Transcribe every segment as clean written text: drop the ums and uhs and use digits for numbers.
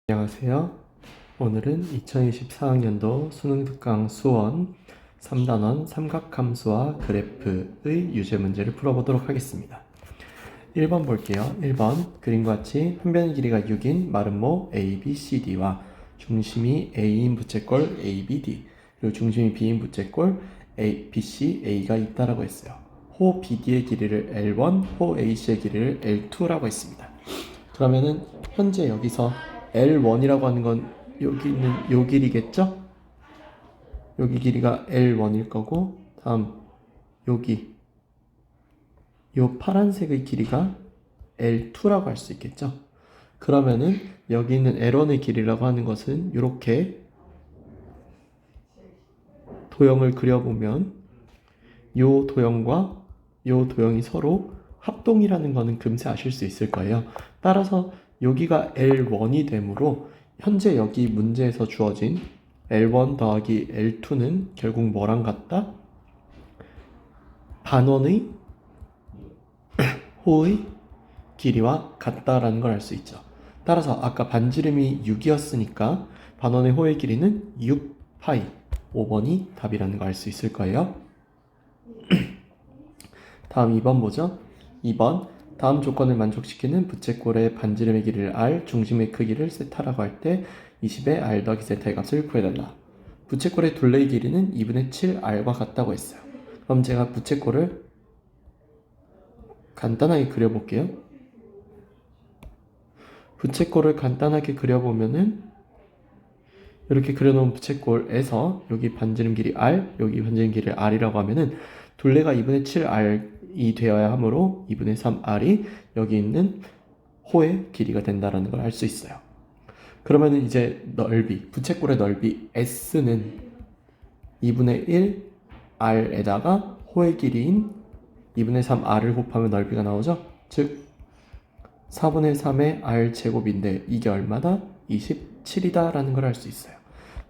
안녕하세요. 오늘은 2024학년도 수능 특강 수원 3단원 삼각함수와 그래프의 유제 문제를 풀어보도록 하겠습니다. 1번 볼게요. 1번 그림과 같이 한 변의 길이가 6인 마름모 ABCD와 중심이 A인 부채꼴 ABD 그리고 중심이 B인 부채꼴 BCA가 있다라고 했어요. 호 BD의 길이를 L1, 호 AC의 길이를 L2라고 했습니다. 그러면은 현재 여기서 L1이라고 하는 건 여기 있는 요 길이겠죠? 여기 길이가 L1일 거고, 다음 여기 요 파란색의 길이가 L2라고 할 수 있겠죠? 그러면은 여기 있는 L1의 길이라고 하는 것은 이렇게 도형을 그려보면 요 도형과 요 도형이 서로 합동이라는 거는 금세 아실 수 있을 거예요. 따라서 여기가 L1이 되므로 현재 여기 문제에서 주어진 L1 더하기 L2는 결국 뭐랑 같다? 반원의 호의 길이와 같다라는 걸 알 수 있죠. 따라서 아까 반지름이 6이었으니까 반원의 호의 길이는 6파이 5번이 답이라는 걸 알 수 있을 거예요. 다음 2번 보죠. 2번 다음 조건을 만족시키는 부채꼴의 반지름의 길이를 R, 중심의 크기를 세타라고 할 때 20의 R 더하기 세타의 값을 구해달라. 부채꼴의 둘레의 길이는 2분의 7R과 같다고 했어요. 그럼 제가 부채꼴을 간단하게 그려볼게요. 부채꼴을 간단하게 그려보면은 이렇게 그려놓은 부채꼴에서 여기 반지름 길이 R, 여기 반지름 길이 R이라고 하면은 둘레가 2분의 7R이 되어야 하므로 2분의 3R이 여기 있는 호의 길이가 된다는 걸 알 수 있어요. 그러면은 이제 넓이, 부채꼴의 넓이 S는 2분의 1 R에다가 호의 길이인 2분의 3 R을 곱하면 넓이가 나오죠? 즉 4분의 3의 R 제곱인데 이게 얼마다? 27이다 라는 걸 알 수 있어요.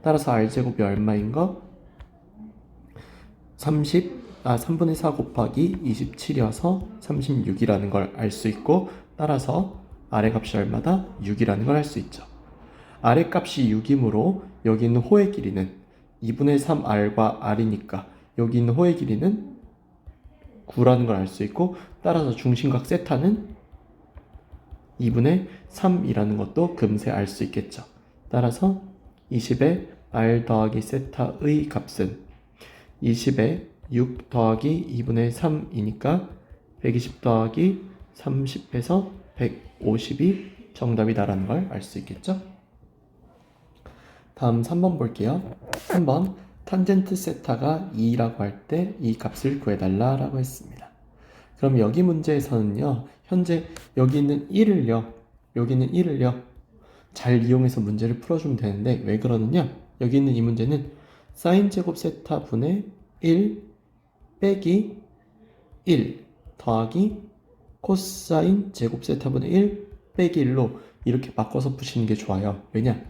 따라서 R 제곱이 얼마인 거? 3분의 4 곱하기 27이어서 36이라는 걸 알 수 있고, 따라서 R의 값이 얼마다? 6이라는 걸 알 수 있죠. R의 값이 6이므로 여기 있는 호의 길이는 2분의 3R과 R이니까 여기 있는 호의 길이는 9라는 걸 알 수 있고, 따라서 중심각 세타는 2분의 3이라는 것도 금세 알 수 있겠죠. 따라서 20의 R 더하기 세타의 값은 20의 6 더하기 2분의 3이니까 120 더하기 30에서 150이 정답이다라는 걸 알 수 있겠죠. 다음 3번 볼게요. 3번 탄젠트 세타가 2라고 할 때 이 값을 구해달라 라고 했습니다. 그럼 여기 문제에서는요, 현재 여기 있는 1을요, 여기는 1을요, 잘 이용해서 문제를 풀어주면 되는데 왜 그러느냐? 여기 있는 이 문제는 사인 제곱 세타 분의 1 빼기 1 더하기 코사인 제곱 세타분의 1 빼기 1로 이렇게 바꿔서 푸시는 게 좋아요. 왜냐?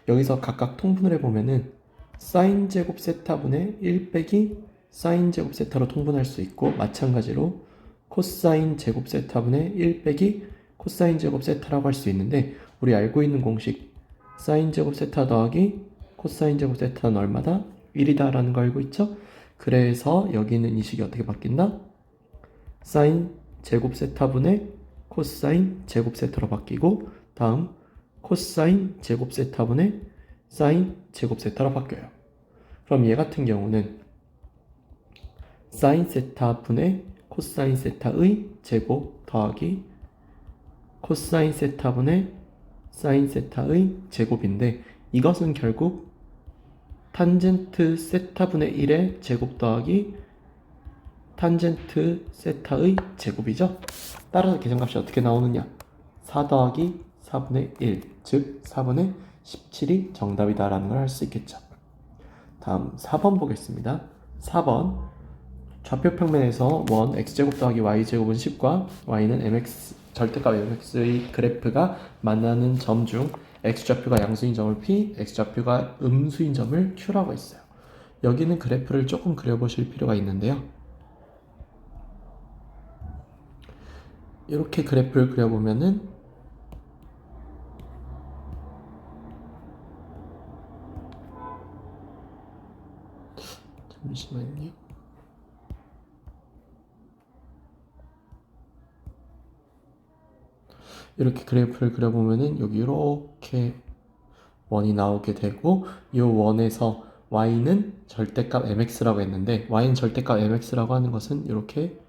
여기서 각각 통분을 해보면은 사인 제곱 세타분의 1 빼기 사인 제곱 세타로 통분할 수 있고, 마찬가지로 코사인 제곱 세타분의 1 빼기 코사인 제곱 세타라고 할 수 있는데, 우리 알고 있는 공식 사인 제곱 세타 더하기 코사인 제곱 세타는 얼마다? 1이다 라는 거 알고 있죠? 그래서 여기 있는 이 식이 어떻게 바뀐다? 사인 제곱 세타분의 코사인 제곱 세타로 바뀌고, 다음 코사인 제곱 세타분의 사인 제곱 세타로 바뀌어요. 그럼 얘 같은 경우는 사인 세타분의 코사인 세타의 제곱 더하기 코사인 세타분의 사인 세타의 제곱인데, 이것은 결국 탄젠트 세타분의 1의 제곱 더하기 탄젠트 세타의 제곱이죠. 따라서 계산값이 어떻게 나오느냐? 4 더하기 4분의 1, 즉 4분의 17이 정답이다라는 걸 알 수 있겠죠. 다음 4번 보겠습니다. 4번 좌표평면에서 원 x제곱 더하기 y제곱은 10과 y는 mx 절대값 mx의 그래프가 만나는 점 중 x좌표가 양수인 점을 p, x좌표가 음수인 점을 q라고 했어요. 여기는 그래프를 조금 그려보실 필요가 있는데요. 이렇게 그래프를 그려보면은 잠시만요. 이렇게 그래프를 그려보면은 여기 이렇게 원이 나오게 되고 이 원에서 y는 절대값 mx라고 했는데 y는 절대값 mx라고 하는 것은 이렇게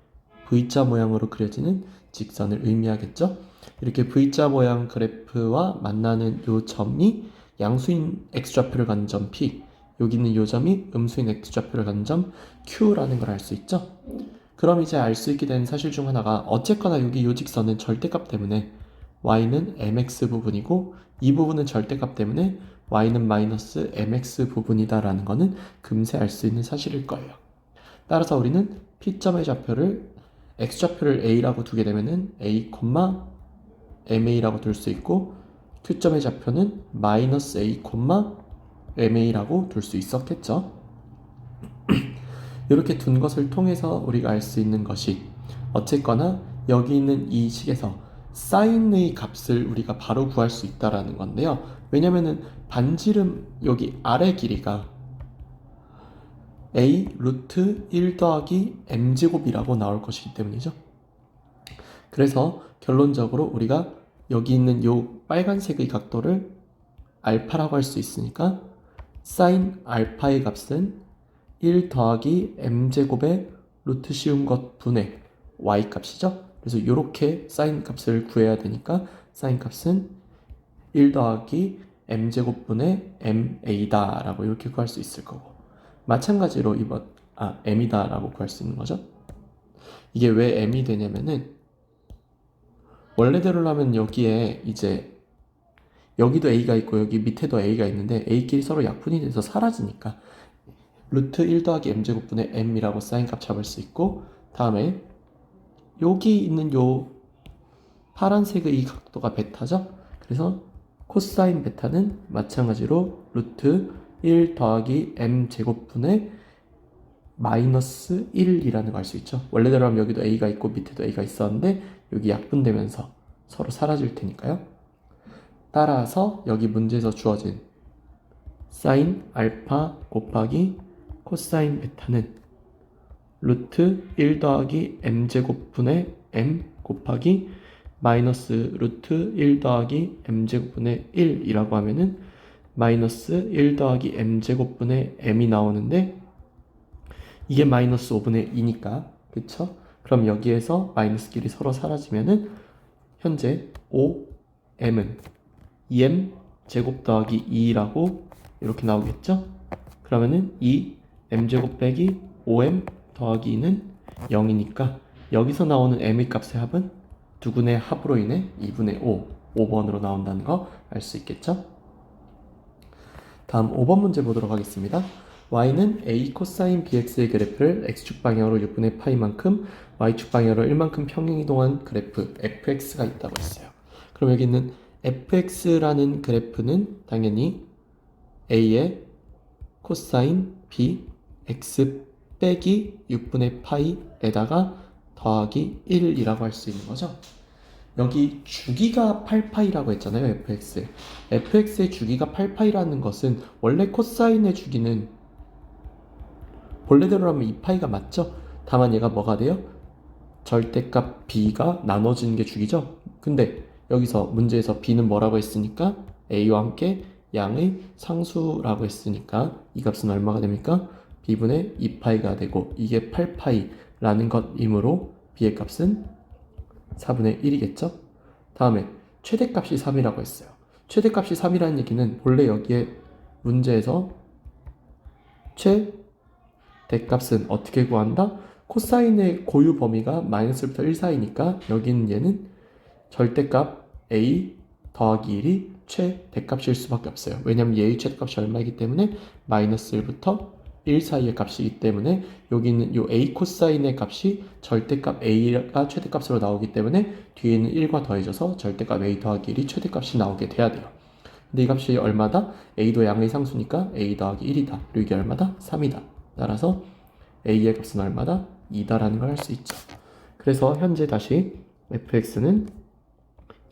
V자 모양으로 그려지는 직선을 의미하겠죠. 이렇게 V자 모양 그래프와 만나는 이 점이 양수인 x좌표를 가는 점 P, 여기 있는 이 점이 음수인 x좌표를 가는 점 Q라는 걸 알 수 있죠. 그럼 이제 알 수 있게 된 사실 중 하나가 어쨌거나 여기 이 직선은 절대값 때문에 y는 mx 부분이고 이 부분은 절대값 때문에 y는 마이너스 mx 부분이다 라는 거는 금세 알 수 있는 사실일 거예요. 따라서 우리는 P점의 좌표를 x좌표를 a라고 두게 되면은 a, ma라고 둘 수 있고 Q점의 좌표는 마이너스 a, ma라고 둘 수 있었겠죠. 이렇게 둔 것을 통해서 우리가 알 수 있는 것이 어쨌거나 여기 있는 이 식에서 사인의 값을 우리가 바로 구할 수 있다라는 건데요. 왜냐면은 반지름 여기 아래 길이가 a 루트 1 더하기 m제곱이라고 나올 것이기 때문이죠. 그래서 결론적으로 우리가 여기 있는 요 빨간색의 각도를 알파라고 할 수 있으니까 사인 알파의 값은 1 더하기 m제곱의 루트 씌운 것 분의 y 값이죠. 그래서 이렇게 사인 값을 구해야 되니까 사인 값은 1 더하기 m제곱분의 ma다 라고 이렇게 구할 수 있을 거고, 마찬가지로 m이다 라고 구할 수 있는 거죠. 이게 왜 m이 되냐면은 원래대로라면 여기에 이제 여기도 a가 있고 여기 밑에도 a가 있는데 a끼리 서로 약분이 돼서 사라지니까 루트 1 더하기 m제곱분의 m이라고 사인값 잡을 수 있고, 다음에 여기 있는 요 파란색의 이 각도가 베타죠. 그래서 코사인 베타는 마찬가지로 루트 1 더하기 m제곱분의 마이너스 1이라는 걸 알 수 있죠. 원래대로 하면 여기도 a가 있고 밑에도 a가 있었는데 여기 약분되면서 서로 사라질 테니까요. 따라서 여기 문제에서 주어진 사인 알파 곱하기 코사인 베타는 루트 1 더하기 m제곱분의 m 곱하기 마이너스 루트 1 더하기 m제곱분의 1이라고 하면은 마이너스 1 더하기 m제곱분의 m이 나오는데 이게 마이너스 5분의 2니까 그쵸? 그럼 여기에서 마이너스끼리 서로 사라지면은 현재 5m은 2m 제곱 더하기 2라고 이렇게 나오겠죠? 그러면은 2m제곱 빼기 5m 더하기 2는 0이니까 여기서 나오는 m의 값의 합은 두근의 합으로 인해 2분의 5, 5번으로 나온다는 거 알 수 있겠죠? 다음 5번 문제 보도록 하겠습니다. y는 a 코사인 bx의 그래프를 x축 방향으로 6분의 파이만큼 y축 방향으로 1만큼 평행이동한 그래프 fx가 있다고 했어요. 그럼 여기 있는 fx라는 그래프는 당연히 a의 코사인 b x 빼기 6분의 파이에다가 더하기 1이라고 할 수 있는 거죠. 여기 주기가 8파이라고 했잖아요. fx의 주기가 8파이라는 것은 원래 코사인의 주기는 본래대로라면 2파이가 맞죠? 다만 얘가 뭐가 돼요? 절대값 b가 나눠지는 게 주기죠? 근데 여기서 문제에서 b는 뭐라고 했으니까 a와 함께 양의 상수라고 했으니까 이 값은 얼마가 됩니까? b분의 2파이가 되고 이게 8파이라는 것이므로 b의 값은 4분의 1이겠죠? 다음에 최대값이 3이라고 했어요. 최대값이 3이라는 얘기는 본래 여기에 문제에서 최대값은 어떻게 구한다? 코사인의 고유 범위가 마이너스부터 1 사이니까 여기는 얘는 절대값 a 더하기 1이 최대값일 수밖에 없어요. 왜냐면 얘의 최대값이 얼마이기 때문에 마이너스 1부터 1 사이의 값이기 때문에 여기 있는 요 a 코사인의 값이 절대값 a가 최대값으로 나오기 때문에 뒤에 있는 1과 더해져서 절대값 a 더하기 1이 최대값이 나오게 돼야 돼요. 근데 이 값이 얼마다? a도 양의 상수니까 a 더하기 1이다. 그리고 이게 얼마다? 3이다. 따라서 a의 값은 얼마다? 2다라는 걸 할 수 있죠. 그래서 현재 다시 fx는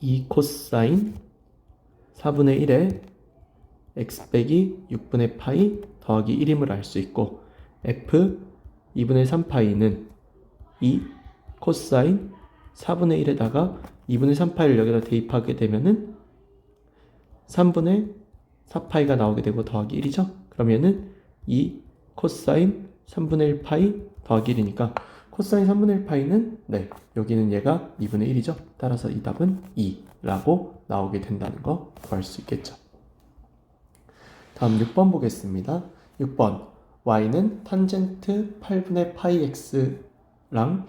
2 코사인 4분의 1에 x 빼기 6분의 파이 더하기 1임을 알 수 있고, f 2분의 3파이는 2 코사인 4분의 1에다가 2분의 3파이를 여기다 대입하게 되면은 3분의 4파이가 나오게 되고 더하기 1이죠. 그러면은 2 코사인 3분의 1파이 더하기 1이니까 코사인 3분의 1파이는 네, 여기는 얘가 2분의 1이죠. 따라서 이 답은 2라고 나오게 된다는 거 구할 수 있겠죠. 다음 6번 보겠습니다. 6번 y는 탄젠트 8분의 파이 x랑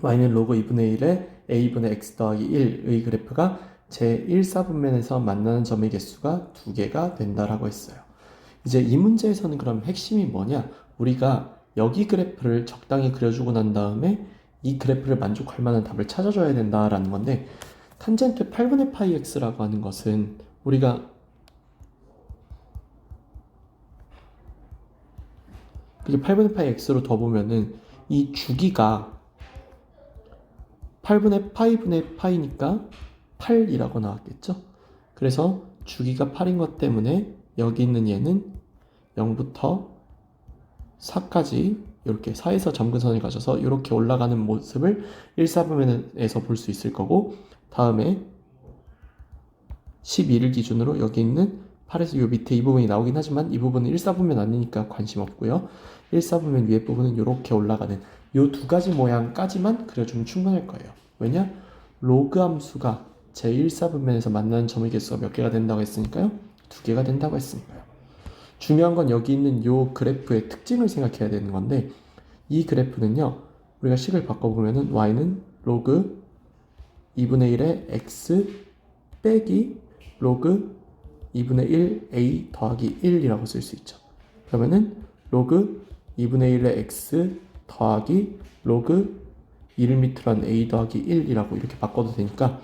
y는 로그 2분의 1에 a분의 x 더하기 1의 그래프가 제1사분면에서 만나는 점의 개수가 2개가 된다라고 했어요. 이제 이 문제에서는 그럼 핵심이 뭐냐? 우리가 여기 그래프를 적당히 그려주고 난 다음에 이 그래프를 만족할 만한 답을 찾아줘야 된다라는 건데, 탄젠트 8분의 파이 x라고 하는 것은 우리가 이게 8분의 파이 x로 더 보면은 이 주기가 8분의 파이분의 파이니까 8이라고 나왔겠죠? 그래서 주기가 8인 것 때문에 여기 있는 얘는 0부터 4까지 이렇게 4에서 점근선을 가져서 이렇게 올라가는 모습을 1사분면에서 볼 수 있을 거고, 다음에 12를 기준으로 여기 있는 8에서 요 밑에 이 부분이 나오긴 하지만 이 부분은 1사분면 아니니까 관심 없고요. 1사분면 위에 부분은 이렇게 올라가는 요 두 가지 모양까지만 그려주면 충분할 거예요. 왜냐? 로그 함수가 제1사분면에서 만나는 점의 개수가 몇 개가 된다고 했으니까요. 2개가 된다고 했으니까요. 중요한 건 여기 있는 요 그래프의 특징을 생각해야 되는 건데, 이 그래프는요, 우리가 식을 바꿔보면은 y는 로그 2분의 1의 x 빼기 로그 2분의 1 a 더하기 1이라고 쓸 수 있죠. 그러면은 로그 2분의 1의 x 더하기 로그 1m란 a 더하기 1이라고 이렇게 바꿔도 되니까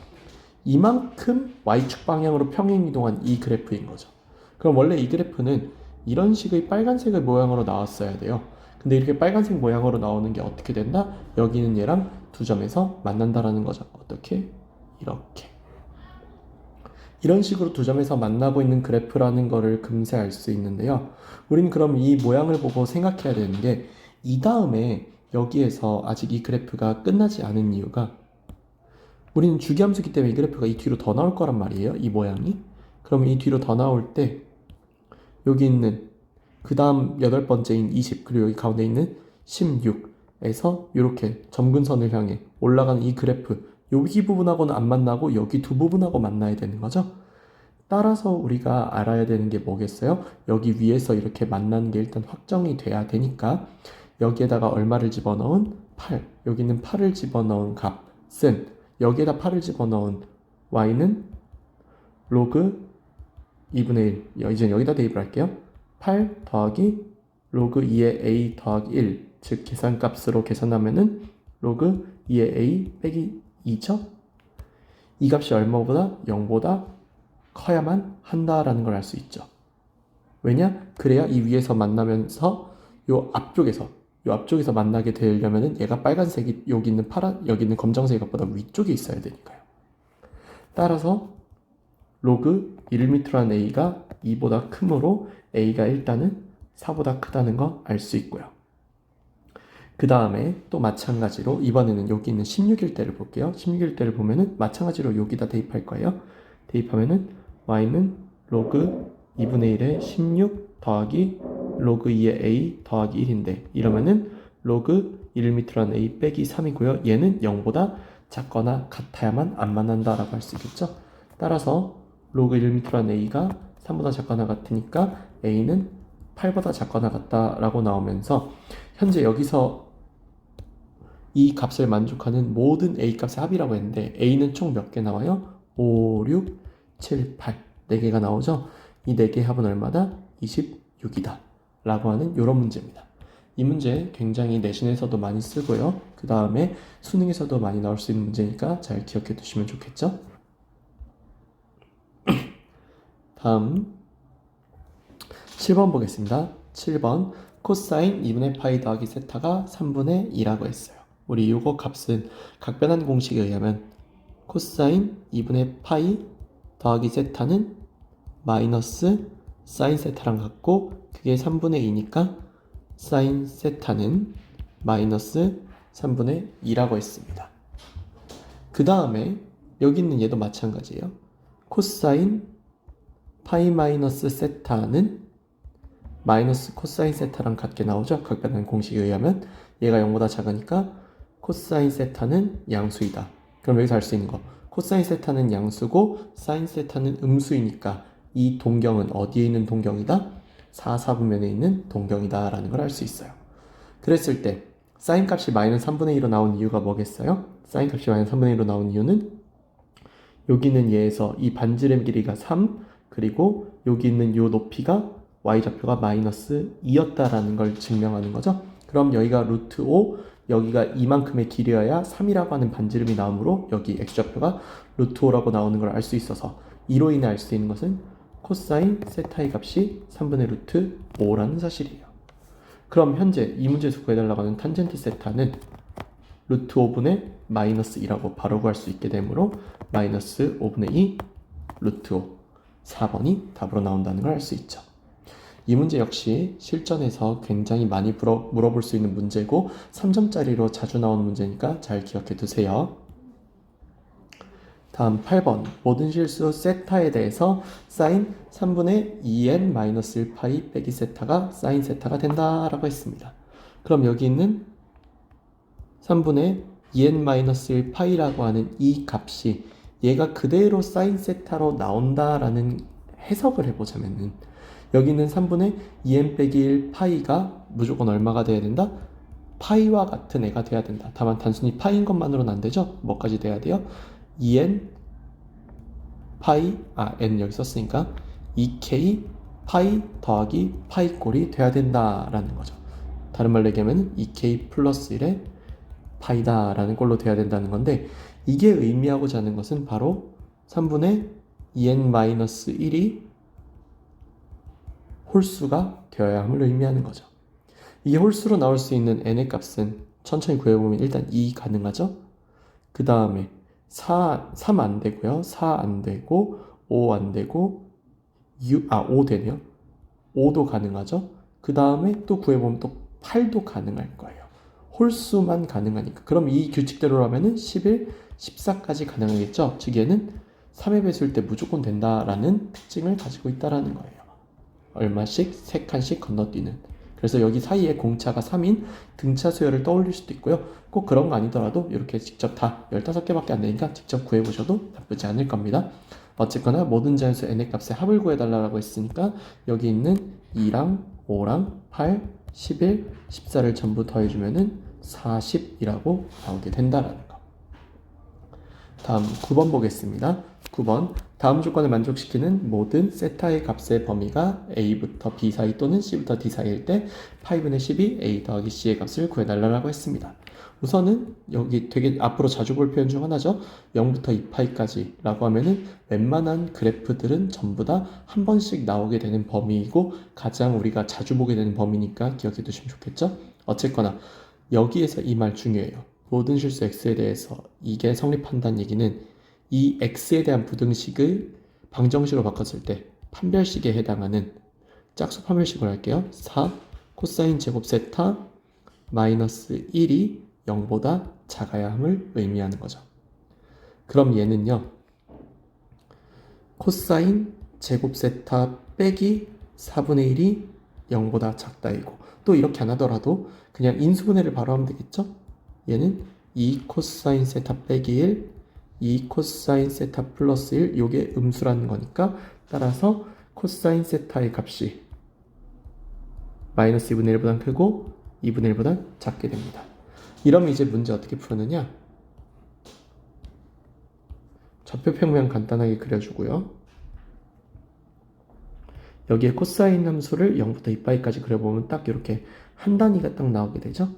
이만큼 y축 방향으로 평행 이동한 이 그래프인 거죠. 그럼 원래 이 그래프는 이런 식의 빨간색의 모양으로 나왔어야 돼요. 근데 이렇게 빨간색 모양으로 나오는 게 어떻게 된다? 여기는 얘랑 두 점에서 만난다라는 거죠. 어떻게? 이렇게. 이런 식으로 두 점에서 만나고 있는 그래프라는 거를 금세 알 수 있는데요. 우리는 그럼 이 모양을 보고 생각해야 되는 게, 이 다음에 여기에서 아직 이 그래프가 끝나지 않은 이유가, 우리는 주기함수기 때문에 이 그래프가 이 뒤로 더 나올 거란 말이에요. 이 모양이. 그러면 이 뒤로 더 나올 때 여기 있는 그 다음 8번째인 20, 그리고 여기 가운데 있는 16에서 이렇게 점근선을 향해 올라가는 이 그래프, 여기 부분하고는 안 만나고 여기 두 부분하고 만나야 되는 거죠. 따라서 우리가 알아야 되는 게 뭐겠어요? 여기 위에서 이렇게 만나는 게 일단 확정이 돼야 되니까 여기에다가 얼마를 집어넣은 8, 여기는 8을 집어넣은 값은, 여기에다 8을 집어넣은 y는 로그 2분의 1, 이제 여기다 대입을 할게요. 8 더하기 로그 2의 a 더하기 1, 즉 계산값으로 계산하면은 로그 2의 a 빼기 2죠? 이 값이 얼마보다? 0보다 커야만 한다라는 걸 알 수 있죠. 왜냐? 그래야 이 위에서 만나면서 요 앞쪽에서 만나게 되려면은 얘가 빨간색이 여기 있는 여기 있는 검정색 값보다 위쪽에 있어야 되니까요. 따라서 로그 1m라는 a가 2보다 크므로 a가 일단은 4보다 크다는 거 알 수 있고요. 그 다음에 또 마찬가지로 이번에는 여기 있는 16일 때를 볼게요. 16일 때를 보면은 마찬가지로 여기다 대입할 거예요. 대입하면은 y는 로그 2분의 1에 16 더하기 로그 2의 a 더하기 1인데, 이러면은 로그 1m라는 a 빼기 3이고요. 얘는 0보다 작거나 같아야만 안 만난다라고 할 수 있겠죠. 따라서 로그 1m라는 a가 3보다 작거나 같으니까 a는 8보다 작거나 같다라고 나오면서, 현재 여기서 이 값을 만족하는 모든 a 값의 합이라고 했는데 a는 총 몇 개 나와요? 5, 6, 7, 8 4개가 나오죠? 이 4개의 합은 얼마다? 26이다 라고 하는 이런 문제입니다. 이 문제 굉장히 내신에서도 많이 쓰고요. 그 다음에 수능에서도 많이 나올 수 있는 문제니까 잘 기억해 두시면 좋겠죠? 다음 7번 보겠습니다. 7번 코사인 2분의 파이 더하기 세타가 3분의 2라고 했어요. 우리 요거 값은 각변환 공식에 의하면 코사인 2분의 파이 더하기 세타는 마이너스 사인 세타랑 같고, 그게 3분의 2니까 사인 세타는 마이너스 3분의 2라고 했습니다. 그 다음에 여기 있는 얘도 마찬가지예요. 코사인 파이 마이너스 세타는 마이너스 코사인 세타랑 같게 나오죠. 각변하는 공식에 의하면 얘가 0보다 작으니까 코사인 세타는 양수이다. 그럼 여기서 알 수 있는 거, 코사인 세타는 양수고 사인 세타는 음수이니까 이 동경은 어디에 있는 동경이다? 4, 4분면에 있는 동경이다 라는 걸 알 수 있어요. 그랬을 때 사인 값이 마이너스 3분의 1로 나온 이유가 뭐겠어요? 사인 값이 마이너스 3분의 1로 나온 이유는 여기 있는 얘에서 이 반지름 길이가 3, 그리고 여기 있는 이 높이가 y좌표가 마이너스 2였다라는 걸 증명하는 거죠. 그럼 여기가 루트 5, 여기가 이만큼의 길이어야 3이라고 하는 반지름이 나오므로 여기 x좌표가 루트 5라고 나오는 걸 알 수 있어서 이로 인해 알 수 있는 것은 코사인 세타의 값이 3분의 루트 5라는 사실이에요. 그럼 현재 이 문제에서 구해달라고 하는 탄젠트 세타는 루트 5분의 마이너스 2라고 바로 구할 수 있게 되므로 마이너스 5분의 2 루트 5, 4번이 답으로 나온다는 걸 알 수 있죠. 이 문제 역시 실전에서 굉장히 많이 물어볼 수 있는 문제고 3점짜리로 자주 나오는 문제니까 잘 기억해 두세요. 다음 8번 모든 실수 세타에 대해서 사인 3분의 2n-1 파이 빼기 세타가 사인 세타가 된다 라고 했습니다. 그럼 여기 있는 3분의 2n-1 파이라고 하는 이 값이 얘가 그대로 사인 세타로 나온다라는 해석을 해보자면은 여기 있는 3분의 2n 빼기 1 파이가 무조건 얼마가 돼야 된다? 파이와 같은 애가 돼야 된다. 다만 단순히 파이인 것만으로는 안 되죠? 뭐까지 돼야 돼요? 2n 파이, n 여기 썼으니까 2k 파이 더하기 파이 꼴이 돼야 된다라는 거죠. 다른 말로 얘기하면 2k 플러스 1의 파이다 라는 꼴로 돼야 된다는 건데, 이게 의미하고자 하는 것은 바로 3분의 2n-1이 홀수가 되어야 함을 의미하는 거죠. 이게 홀수로 나올 수 있는 n의 값은 천천히 구해보면 일단 2 가능하죠. 그 다음에 3 안 되고요. 4 안 되고 5 안 되고 5 되네요. 5도 가능하죠. 그 다음에 또 구해보면 또 8도 가능할 거예요. 홀수만 가능하니까. 그럼 이 규칙대로라면은 11, 14까지 가능하겠죠. 즉 얘는 3의 배수일 때 무조건 된다라는 특징을 가지고 있다라는 거예요. 얼마씩? 3칸씩 건너뛰는. 그래서 여기 사이에 공차가 3인 등차 수열을 떠올릴 수도 있고요. 꼭 그런 거 아니더라도 이렇게 직접 다 15개밖에 안 되니까 직접 구해보셔도 나쁘지 않을 겁니다. 어쨌거나 모든 자연수 n의 값의 합을 구해달라고 했으니까 여기 있는 2랑 5랑 8, 11, 14를 전부 더해주면은 40이라고 나오게 된다라는 거. 다음 9번 보겠습니다. 9번 다음 조건을 만족시키는 모든 세타의 값의 범위가 a부터 b 사이 또는 c부터 d 사이일 때 파이분의 10이 a 더하기 c의 값을 구해달라고 했습니다. 우선은 여기 되게 앞으로 자주 볼 표현 중 하나죠. 0부터 2파이까지 라고 하면은 웬만한 그래프들은 전부 다 한 번씩 나오게 되는 범위이고 가장 우리가 자주 보게 되는 범위니까 기억해 두시면 좋겠죠. 어쨌거나 여기에서 이 말 중요해요. 모든 실수 x에 대해서 이게 성립한다는 얘기는 이 x에 대한 부등식을 방정식으로 바꿨을 때 판별식에 해당하는 짝수 판별식으로 할게요. 4 코사인 제곱 세타 마이너스 1이 0보다 작아야 함을 의미하는 거죠. 그럼 얘는요, 코사인 제곱 세타 빼기 4분의 1이 0보다 작다이고, 또 이렇게 안 하더라도 그냥 인수분해를 바로 하면 되겠죠? 얘는 2 코사인 세타 빼기 1, 2 코사인 세타 플러스 1, 요게 음수라는 거니까 따라서 코사인 세타의 값이 마이너스 2분의 1보다 크고 2분의 1보다 작게 됩니다. 이러면 이제 문제 어떻게 푸느냐? 좌표 평면 간단하게 그려주고요. 여기에 코사인 함수를 0부터 2파이까지 그려보면 딱 이렇게 한 단위가 딱 나오게 되죠.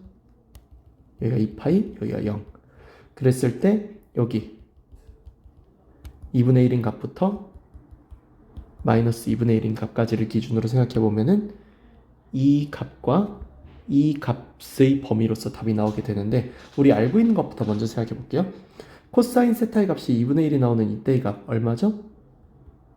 여기가 2파이, 여기가 0. 그랬을 때 여기 2분의 1인 값부터 마이너스 2분의 1인 값까지를 기준으로 생각해보면은 이 값과 이 값의 범위로서 답이 나오게 되는데, 우리 알고 있는 것부터 먼저 생각해 볼게요. 코사인 세타의 값이 2분의 1이 나오는 이때의 값 얼마죠?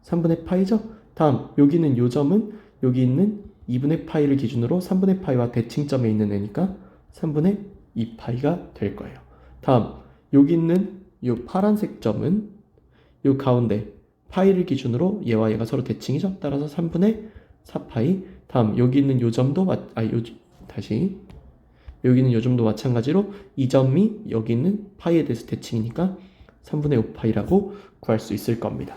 3분의 파이죠? 다음 여기는 요 점은 여기 있는 2분의 파이를 기준으로 3분의 파이와 대칭점에 있는 애니까 3분의 2파이가 될 거예요. 다음 여기 있는 이 파란색 점은 이 가운데 파이를 기준으로 얘와 얘가 서로 대칭이죠. 따라서 3분의 4파이. 다음 여기 있는 요 점도 다시 여기 있는 요 점도 마찬가지로 이 점이 여기 있는 파이에 대해서 대칭이니까 3분의 5파이라고 구할 수 있을 겁니다.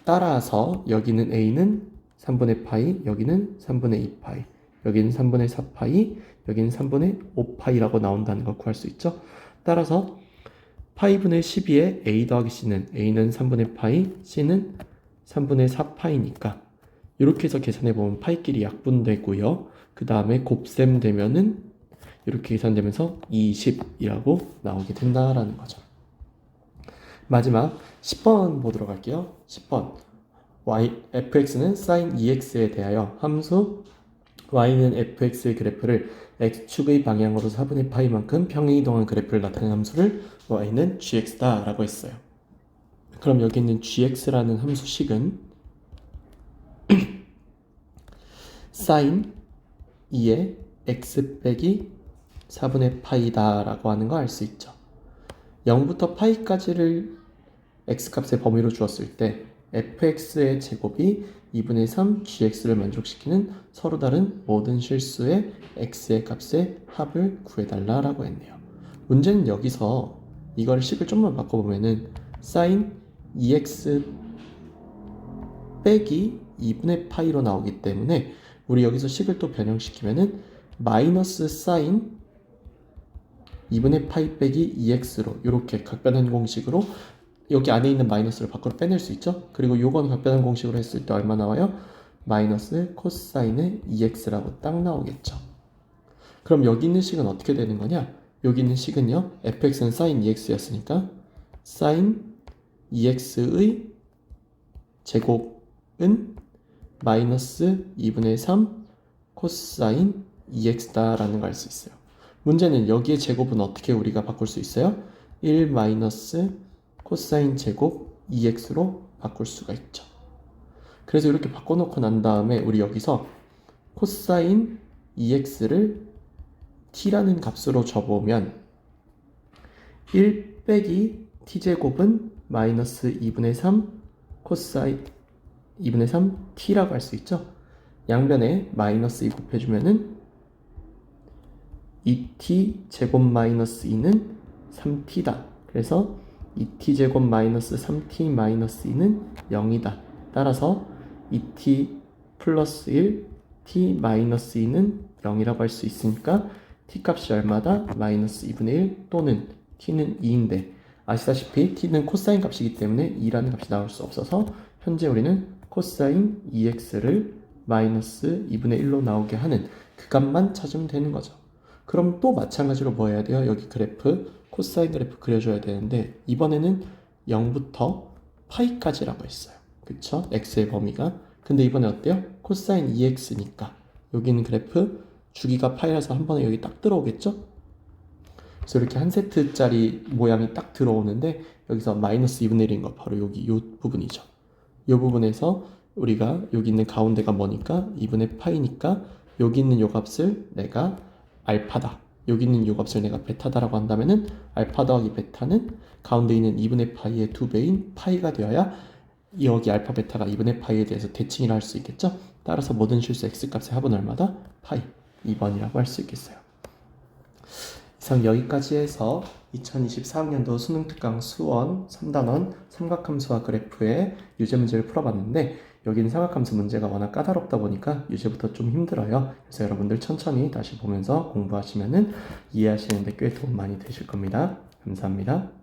따라서 여기는 A는 3분의 파이, 여기는 3분의 2파이, 여기는 3분의 4파이, 여기는 3분의 5파이라고 나온다는 걸 구할 수 있죠. 따라서 파이분의 12에 A 더하기 C는 A는 3분의 파이, C는 3분의 4파이니까 이렇게 해서 계산해보면 파이끼리 약분되고요. 그 다음에 곱셈 되면은 이렇게 계산되면서 20이라고 나오게 된다라는 거죠. 마지막 10번 보도록 할게요. 10번 fx는 sin ex에 대하여 함수 y는 fx의 그래프를 x축의 방향으로 4분의 파이만큼 평행이동한 그래프를 나타내는 함수를 y는 gx다 라고 했어요. 그럼 여기 있는 gx라는 함수식은 sin 2의 x 빼기 4분의 파이다 라고 하는 거 알 수 있죠. 0부터 파이까지를 x값의 범위로 주었을 때 fx의 제곱이 2분의 3 gx를 만족시키는 서로 다른 모든 실수의 x의 값의 합을 구해달라 라고 했네요. 문제는 여기서 이걸 식을 좀만 바꿔보면은 sin 2x 빼기 2분의 파이로 나오기 때문에 우리 여기서 식을 또 변형시키면은 마이너스 sin 2분의 파이 빼기 2x로 이렇게 각변한 공식으로 여기 안에 있는 마이너스를 밖으로 빼낼 수 있죠. 그리고 요건 각변한 공식으로 했을 때 얼마 나와요? 마이너스 코사인의 2x라고 딱 나오겠죠. 그럼 여기 있는 식은 어떻게 되는 거냐? 여기 있는 식은요, fx는 sin 2x였으니까 sin 2x의 제곱은 마이너스 2분의 3 코사인 2x다 라는 걸 알 수 있어요. 문제는 여기의 제곱은 어떻게 우리가 바꿀 수 있어요? 1 마이너스 코사인 제곱 2x로 바꿀 수가 있죠. 그래서 이렇게 바꿔놓고 난 다음에 우리 여기서 코사인 2x를 t라는 값으로 줘보면 1 빼기 t제곱은 마이너스 2분의 3 코사인 2분의 3 t라고 할 수 있죠. 양변에 마이너스 2 곱해주면은 2t 제곱 마이너스 2는 3t다. 그래서 2t 제곱 마이너스 3t 마이너스 2는 0이다. 따라서 2t 플러스 1 t 마이너스 2는 0이라고 할 수 있으니까 t 값이 얼마다? 마이너스 2분의 1 또는 t는 2인데 아시다시피 t는 코사인 값이기 때문에 2라는 값이 나올 수 없어서 현재 우리는 코사인 2x를 마이너스 2분의 1로 나오게 하는 그 값만 찾으면 되는 거죠. 그럼 또 마찬가지로 뭐 해야 돼요? 여기 그래프, 코사인 그래프 그려줘야 되는데 이번에는 0부터 파이까지라고 했어요. 그쵸? x의 범위가. 근데 이번에 어때요? 코사인 2x니까 여기 있는 그래프 주기가 파이라서 한 번에 여기 딱 들어오겠죠? 그래서 이렇게 한 세트짜리 모양이 딱 들어오는데 여기서 마이너스 2분의 1인 거 바로 여기 이 부분이죠. 이 부분에서 우리가 여기 있는 가운데가 뭐니까 2분의 파이니까 여기 있는 요 값을 내가 알파다. 여기 있는 요 값을 내가 베타다라고 한다면은 알파 더하기 베타는 가운데 있는 2분의 파이의 2배인 파이가 되어야 여기 알파 베타가 2분의 파이에 대해서 대칭이라 할 수 있겠죠? 따라서 모든 실수 x값의 합은 얼마다? 파이. 2번이라고 할 수 있겠어요. 이상 여기까지 해서 2024학년도 수능특강 수원 3단원 삼각함수와 그래프의 유제 문제를 풀어봤는데 여기는 삼각함수 문제가 워낙 까다롭다 보니까 유제부터 좀 힘들어요. 그래서 여러분들 천천히 다시 보면서 공부하시면은 이해하시는데 꽤 도움 많이 되실 겁니다. 감사합니다.